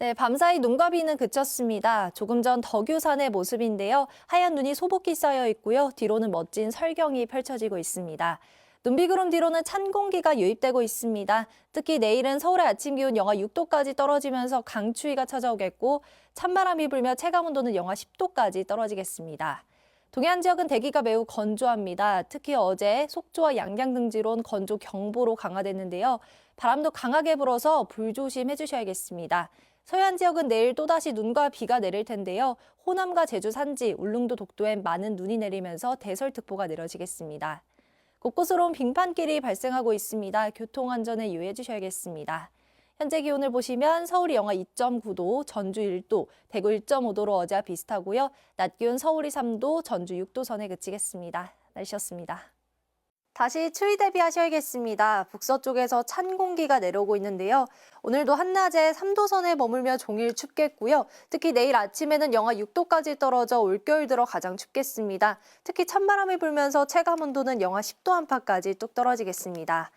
네, 밤사이 눈과 비는 그쳤습니다. 조금 전 덕유산의 모습인데요. 하얀 눈이 소복히 쌓여 있고요. 뒤로는 멋진 설경이 펼쳐지고 있습니다. 눈비구름 뒤로는 찬 공기가 유입되고 있습니다. 특히 내일은 서울의 아침 기온 영하 6도까지 떨어지면서 강추위가 찾아오겠고 찬바람이 불며 체감온도는 영하 10도까지 떨어지겠습니다. 동해안 지역은 대기가 매우 건조합니다. 특히 어제 속초와 양양 등지론 건조 경보로 강화됐는데요. 바람도 강하게 불어서 불조심해 주셔야겠습니다. 서해안 지역은 내일 또다시 눈과 비가 내릴 텐데요. 호남과 제주 산지, 울릉도 독도엔 많은 눈이 내리면서 대설특보가 내려지겠습니다. 곳곳으로 빙판길이 발생하고 있습니다. 교통안전에 유의해 주셔야겠습니다. 현재 기온을 보시면 서울이 영하 2.9도, 전주 1도, 대구 1.5도로 어제와 비슷하고요. 낮 기온 서울이 3도, 전주 6도 선에 그치겠습니다. 날씨였습니다. 다시 추위 대비하셔야겠습니다. 북서쪽에서 찬 공기가 내려오고 있는데요. 오늘도 한낮에 3도 선에 머물며 종일 춥겠고요. 특히 내일 아침에는 영하 6도까지 떨어져 올겨울 들어 가장 춥겠습니다. 특히 찬바람이 불면서 체감온도는 영하 10도 안팎까지 뚝 떨어지겠습니다.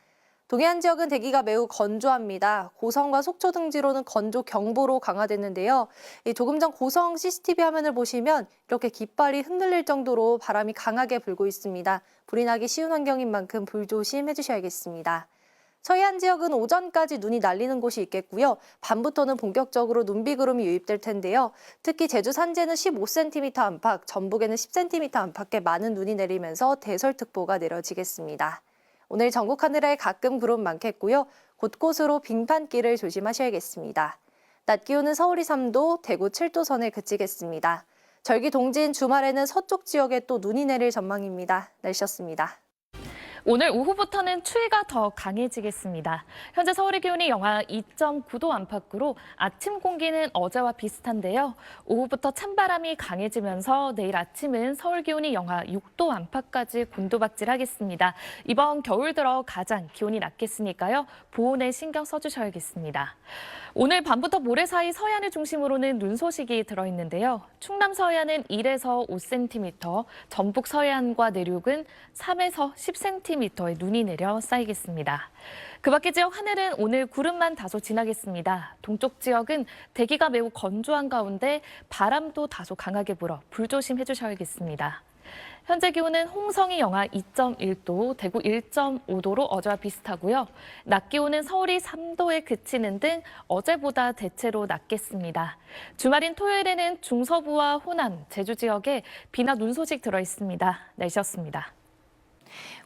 동해안 지역은 대기가 매우 건조합니다. 고성과 속초 등지로는 건조 경보로 강화됐는데요. 조금 전 고성 CCTV 화면을 보시면 이렇게 깃발이 흔들릴 정도로 바람이 강하게 불고 있습니다. 불이 나기 쉬운 환경인 만큼 불조심해 주셔야겠습니다. 서해안 지역은 오전까지 눈이 날리는 곳이 있겠고요. 밤부터는 본격적으로 눈비구름이 유입될 텐데요. 특히 제주 산지에는 15cm 안팎, 전북에는 10cm 안팎의 많은 눈이 내리면서 대설특보가 내려지겠습니다. 오늘 전국 하늘에 가끔 구름 많겠고요. 곳곳으로 빙판길을 조심하셔야겠습니다. 낮 기온은 서울이 3도, 대구 7도 선에 그치겠습니다. 절기 동지인 주말에는 서쪽 지역에 또 눈이 내릴 전망입니다. 날씨였습니다. 오늘 오후부터는 추위가 더 강해지겠습니다. 현재 서울의 기온이 영하 2.9도 안팎으로 아침 공기는 어제와 비슷한데요. 오후부터 찬바람이 강해지면서 내일 아침은 서울 기온이 영하 6도 안팎까지 곤두박질하겠습니다. 이번 겨울 들어 가장 기온이 낮겠으니까요. 보온에 신경 써주셔야겠습니다. 오늘 밤부터 모레 사이 서해안을 중심으로는 눈 소식이 들어있는데요. 충남 서해안은 1에서 5cm, 전북 서해안과 내륙은 3에서 10cm의 눈이 내려 쌓이겠습니다. 그 밖의 지역 하늘은 오늘 구름만 다소 지나겠습니다. 동쪽 지역은 대기가 매우 건조한 가운데 바람도 다소 강하게 불어 불조심해 주셔야겠습니다. 현재 기온은 홍성이 영하 2.1도, 대구 1.5도로 어제와 비슷하고요. 낮 기온은 서울이 3도에 그치는 등 어제보다 대체로 낮겠습니다. 주말인 토요일에는 중서부와 호남, 제주 지역에 비나 눈 소식 들어있습니다. 날씨였습니다.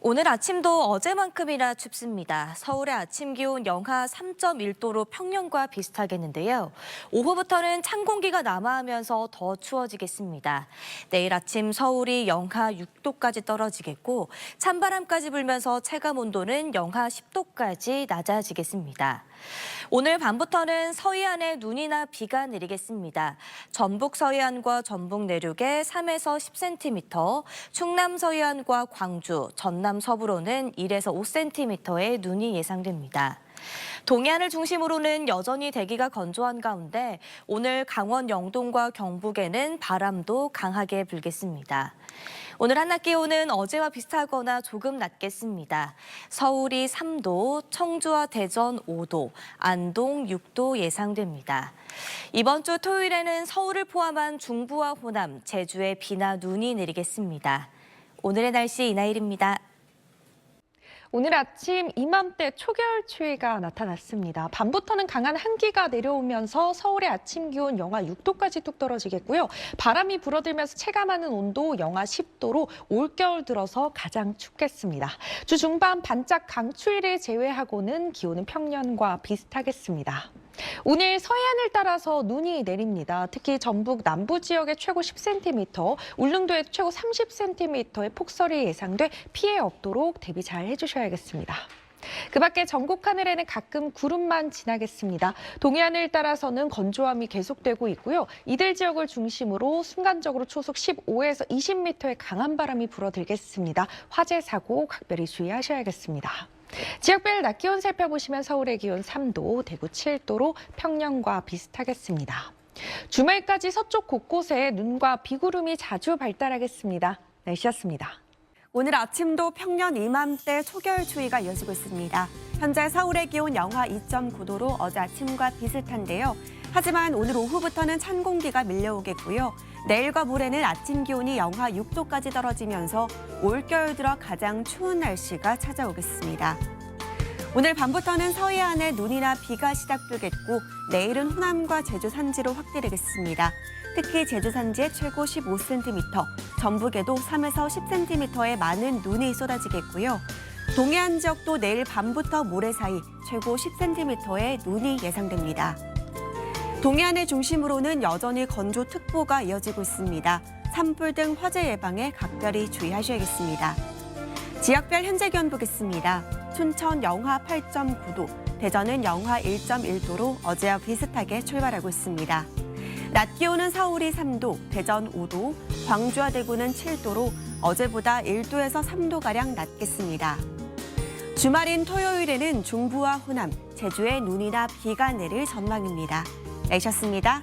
오늘 아침도 어제만큼이나 춥습니다. 서울의 아침 기온 영하 3.1도로 평년과 비슷하겠는데요. 오후부터는 찬 공기가 남하하면서 더 추워지겠습니다. 내일 아침 서울이 영하 6도까지 떨어지겠고 찬바람까지 불면서 체감 온도는 영하 10도까지 낮아지겠습니다. 오늘 밤부터는 서해안에 눈이나 비가 내리겠습니다. 전북 서해안과 전북 내륙에 3에서 10cm, 충남 서해안과 광주, 전남 서부로는 1에서 5cm의 눈이 예상됩니다. 동해안을 중심으로는 여전히 대기가 건조한 가운데 오늘 강원 영동과 경북에는 바람도 강하게 불겠습니다. 오늘 한낮 기온은 어제와 비슷하거나 조금 낮겠습니다. 서울이 3도, 청주와 대전 5도, 안동 6도 예상됩니다. 이번 주 토요일에는 서울을 포함한 중부와 호남, 제주에 비나 눈이 내리겠습니다. 오늘의 날씨 이나일입니다. 오늘 아침 이맘때 초겨울 추위가 나타났습니다. 밤부터는 강한 한기가 내려오면서 서울의 아침 기온 영하 6도까지 뚝 떨어지겠고요. 바람이 불어들면서 체감하는 온도 영하 10도로 올겨울 들어서 가장 춥겠습니다. 주 중반 반짝 강추위를 제외하고는 기온은 평년과 비슷하겠습니다. 오늘 서해안을 따라서 눈이 내립니다. 특히 전북 남부 지역에 최고 10cm, 울릉도에 최고 30cm의 폭설이 예상돼 피해 없도록 대비 잘 해주셔야겠습니다. 그 밖에 전국 하늘에는 가끔 구름만 지나겠습니다. 동해안을 따라서는 건조함이 계속되고 있고요. 이들 지역을 중심으로 순간적으로 초속 15에서 20m의 강한 바람이 불어들겠습니다. 화재 사고 각별히 주의하셔야겠습니다. 지역별 낮 기온 살펴보시면 서울의 기온 3도, 대구 7도로 평년과 비슷하겠습니다. 주말까지 서쪽 곳곳에 눈과 비구름이 자주 발달하겠습니다. 날씨였습니다. 오늘 아침도 평년 이맘때 초겨울 추위가 이어지고 있습니다. 현재 서울의 기온 영하 2.9도로 어제 아침과 비슷한데요. 하지만 오늘 오후부터는 찬 공기가 밀려오겠고요. 내일과 모레는 아침 기온이 영하 6도까지 떨어지면서 올겨울 들어 가장 추운 날씨가 찾아오겠습니다. 오늘 밤부터는 서해안에 눈이나 비가 시작되겠고 내일은 호남과 제주 산지로 확대되겠습니다. 특히 제주 산지에 최고 15cm, 전북에도 3에서 10cm의 많은 눈이 쏟아지겠고요. 동해안 지역도 내일 밤부터 모레 사이 최고 10cm의 눈이 예상됩니다. 동해안을 중심으로는 여전히 건조특보가 이어지고 있습니다. 산불 등 화재 예방에 각별히 주의하셔야겠습니다. 지역별 현재 기온 보겠습니다. 춘천 영하 8.9도, 대전은 영하 1.1도로 어제와 비슷하게 출발하고 있습니다. 낮 기온은 서울이 3도, 대전 5도, 광주와 대구는 7도로 어제보다 1도에서 3도가량 낮겠습니다. 주말인 토요일에는 중부와 호남, 제주에 눈이나 비가 내릴 전망입니다. 내셨습니다.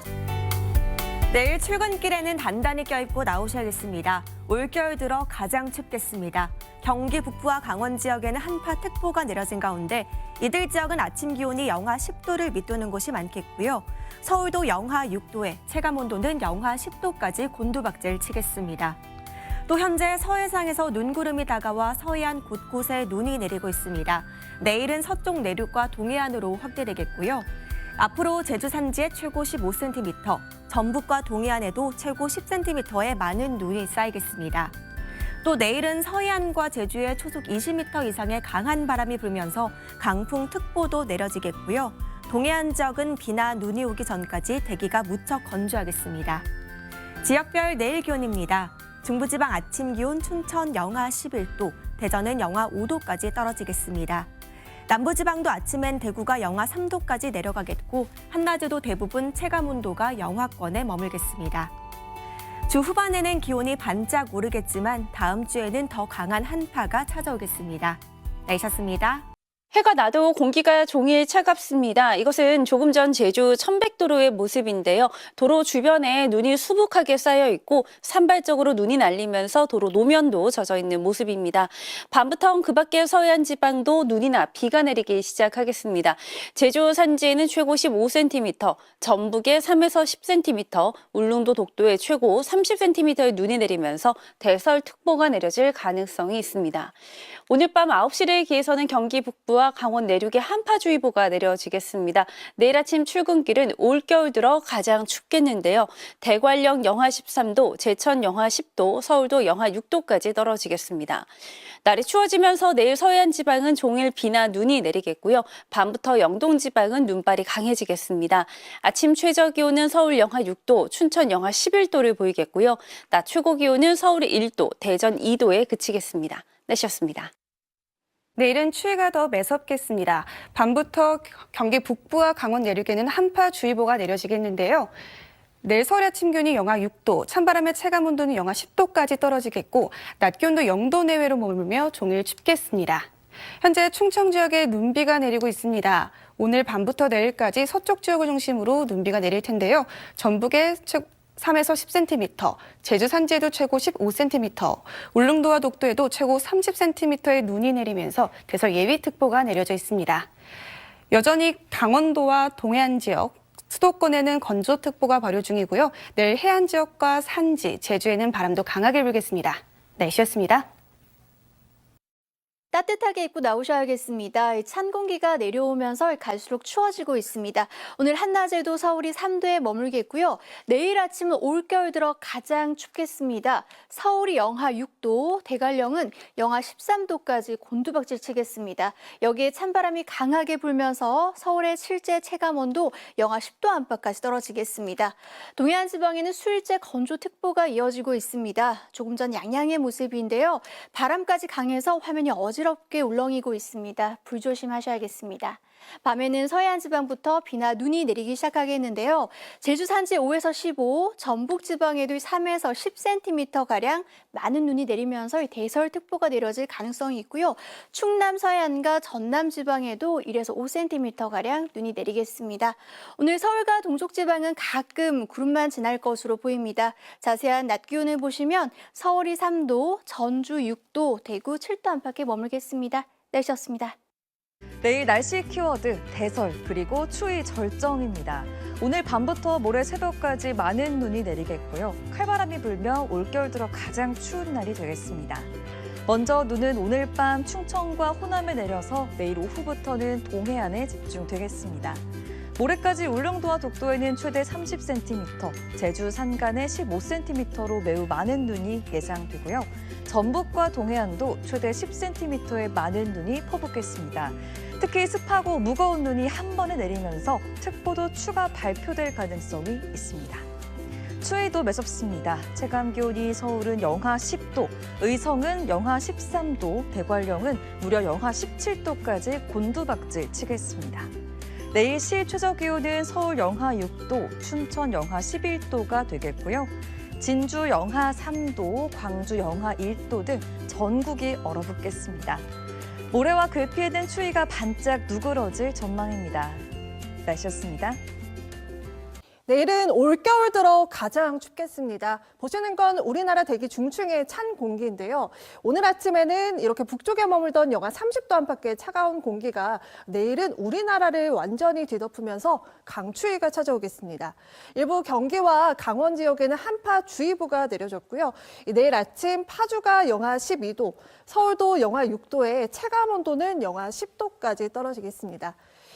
내일 출근길에는 단단히 껴입고 나오셔야겠습니다. 올겨울 들어 가장 춥겠습니다. 경기 북부와 강원 지역에는 한파특보가 내려진 가운데 이들 지역은 아침 기온이 영하 10도를 밑도는 곳이 많겠고요. 서울도 영하 6도에 체감온도는 영하 10도까지 곤두박질 치겠습니다. 또 현재 서해상에서 눈구름이 다가와 서해안 곳곳에 눈이 내리고 있습니다. 내일은 서쪽 내륙과 동해안으로 확대되겠고요. 앞으로 제주 산지에 최고 15cm, 전북과 동해안에도 최고 10cm의 많은 눈이 쌓이겠습니다. 또 내일은 서해안과 제주에 초속 20m 이상의 강한 바람이 불면서 강풍특보도 내려지겠고요. 동해안 지역은 비나 눈이 오기 전까지 대기가 무척 건조하겠습니다. 지역별 내일 기온입니다. 중부지방 아침 기온 춘천 영하 11도, 대전은 영하 5도까지 떨어지겠습니다. 남부지방도 아침엔 대구가 영하 3도까지 내려가겠고 한낮에도 대부분 체감온도가 영하권에 머물겠습니다. 주 후반에는 기온이 반짝 오르겠지만 다음 주에는 더 강한 한파가 찾아오겠습니다. 내셨습니다. 해가 나도 공기가 종일 차갑습니다. 이것은 조금 전 제주 천백도로의 모습인데요. 도로 주변에 눈이 수북하게 쌓여 있고 산발적으로 눈이 날리면서 도로 노면도 젖어 있는 모습입니다. 밤부터 그 밖의 서해안 지방도 눈이나 비가 내리기 시작하겠습니다. 제주 산지에는 최고 15cm, 전북에 3에서 10cm, 울릉도 독도에 최고 30cm의 눈이 내리면서 대설특보가 내려질 가능성이 있습니다. 오늘 밤 9시를 기해서는 경기 북부와 강원 내륙에 한파주의보가 내려지겠습니다. 내일 아침 출근길은 올겨울 들어 가장 춥겠는데요. 대관령 영하 13도, 제천 영하 10도, 서울도 영하 6도까지 떨어지겠습니다. 날이 추워지면서 내일 서해안 지방은 종일 비나 눈이 내리겠고요. 밤부터 영동 지방은 눈발이 강해지겠습니다. 아침 최저 기온은 서울 영하 6도, 춘천 영하 11도를 보이겠고요. 낮 최고 기온은 서울이 1도, 대전 2도에 그치겠습니다. 내셨습니다. 내일은 추위가 더 매섭겠습니다. 밤부터 경기 북부와 강원 내륙에는 한파주의보가 내려지겠는데요. 내일 서울 아침 기온이 영하 6도, 찬바람의 체감온도는 영하 10도까지 떨어지겠고 낮 기온도 0도 내외로 머물며 종일 춥겠습니다. 현재 충청 지역에 눈비가 내리고 있습니다. 오늘 밤부터 내일까지 서쪽 지역을 중심으로 눈비가 내릴 텐데요. 전북에 3에서 10cm, 제주 산지에도 최고 15cm, 울릉도와 독도에도 최고 30cm의 눈이 내리면서 대설 예비특보가 내려져 있습니다. 여전히 강원도와 동해안 지역, 수도권에는 건조특보가 발효 중이고요. 내일 해안 지역과 산지, 제주에는 바람도 강하게 불겠습니다. 날씨였습니다. 따뜻하게 입고 나오셔야겠습니다. 찬 공기가 내려오면서 갈수록 추워지고 있습니다. 오늘 한낮에도 서울이 3도에 머물겠고요. 내일 아침은 올겨울 들어 가장 춥겠습니다. 서울이 영하 6도, 대관령은 영하 13도까지 곤두박질 치겠습니다. 여기에 찬바람이 강하게 불면서 서울의 실제 체감온도 영하 10도 안팎까지 떨어지겠습니다. 동해안 지방에는 수일째 건조특보가 이어지고 있습니다. 조금 전 양양의 모습인데요. 바람까지 강해서 화면이 어지럽게 울렁이고 있습니다. 불조심하셔야겠습니다. 밤에는 서해안 지방부터 비나 눈이 내리기 시작하겠는데요. 제주 산지 5에서 15, 전북 지방에도 3에서 10cm가량 많은 눈이 내리면서 대설특보가 내려질 가능성이 있고요. 충남 서해안과 전남 지방에도 1에서 5cm가량 눈이 내리겠습니다. 오늘 서울과 동쪽 지방은 가끔 구름만 지날 것으로 보입니다. 자세한 낮 기온을 보시면 서울이 3도, 전주 6도, 대구 7도 안팎에 머물겠습니다. 날씨였습니다. 내일 날씨 키워드 대설 그리고 추위 절정입니다. 오늘 밤부터 모레 새벽까지 많은 눈이 내리겠고요. 칼바람이 불며 올겨울 들어 가장 추운 날이 되겠습니다. 먼저 눈은 오늘 밤 충청과 호남에 내려서 내일 오후부터는 동해안에 집중되겠습니다. 모레까지 울릉도와 독도에는 최대 30cm, 제주 산간에 15cm로 매우 많은 눈이 예상되고요. 전북과 동해안도 최대 10cm의 많은 눈이 퍼붓겠습니다. 특히 습하고 무거운 눈이 한 번에 내리면서 특보도 추가 발표될 가능성이 있습니다. 추위도 매섭습니다. 체감 기온이 서울은 영하 10도, 의성은 영하 13도, 대관령은 무려 영하 17도까지 곤두박질 치겠습니다. 내일 시 최저 기온은 서울 영하 6도, 춘천 영하 11도가 되겠고요. 진주 영하 3도, 광주 영하 1도 등 전국이 얼어붙겠습니다. 모레와 글피에는 추위가 반짝 누그러질 전망입니다. 날씨였습니다. 내일은 올겨울 들어 가장 춥겠습니다. 보시는 건 우리나라 대기 중층의 찬 공기인데요. 오늘 아침에는 이렇게 북쪽에 머물던 영하 30도 안팎의 차가운 공기가 내일은 우리나라를 완전히 뒤덮으면서 강추위가 찾아오겠습니다. 일부 경기와 강원 지역에는 한파주의보가 내려졌고요. 내일 아침 파주가 영하 12도, 서울도 영하 6도에 체감온도는 영하 10도까지 떨어지겠습니다.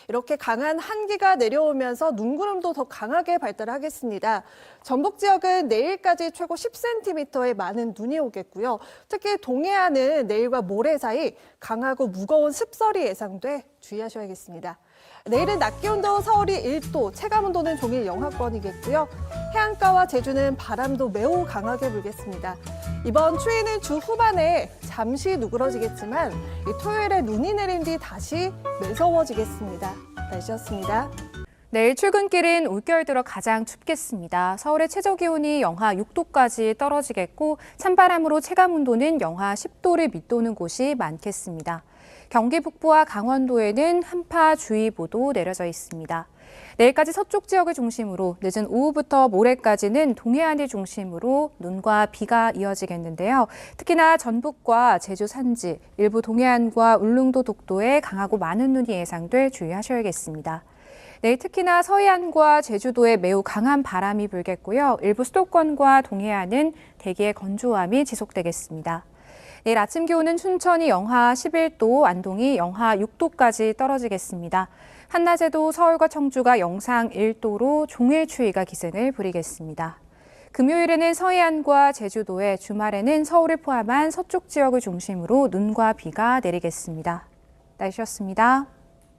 이렇게 강한 한기가 내려오면서 눈구름도 더 강하게 발달하겠습니다. 전북 지역은 내일까지 최고 10cm의 많은 눈이 오겠고요. 특히 동해안은 내일과 모레 사이 강하고 무거운 습설이 예상돼 주의하셔야겠습니다. 내일은 낮 기온도 서울이 1도, 체감온도는 종일 영하권이겠고요. 해안가와 제주는 바람도 매우 강하게 불겠습니다. 이번 추위는 주 후반에 잠시 누그러지겠지만 토요일에 눈이 내린 뒤 다시 매서워지겠습니다. 날씨였습니다. 내일 출근길은 올겨울 들어 가장 춥겠습니다. 서울의 최저 기온이 영하 6도까지 떨어지겠고 찬바람으로 체감온도는 영하 10도를 밑도는 곳이 많겠습니다. 경기 북부와 강원도에는 한파주의보도 내려져 있습니다. 내일까지 서쪽 지역을 중심으로 늦은 오후부터 모레까지는 동해안을 중심으로 눈과 비가 이어지겠는데요. 특히나 전북과 제주 산지, 일부 동해안과 울릉도 독도에 강하고 많은 눈이 예상돼 주의하셔야겠습니다. 내일 특히나 서해안과 제주도에 매우 강한 바람이 불겠고요. 일부 수도권과 동해안은 대기의 건조함이 지속되겠습니다. 내일 아침 기온은 춘천이 영하 11도, 안동이 영하 6도까지 떨어지겠습니다. 한낮에도 서울과 청주가 영상 1도로 종일 추위가 기승을 부리겠습니다. 금요일에는 서해안과 제주도에, 주말에는 서울을 포함한 서쪽 지역을 중심으로 눈과 비가 내리겠습니다. 날씨였습니다.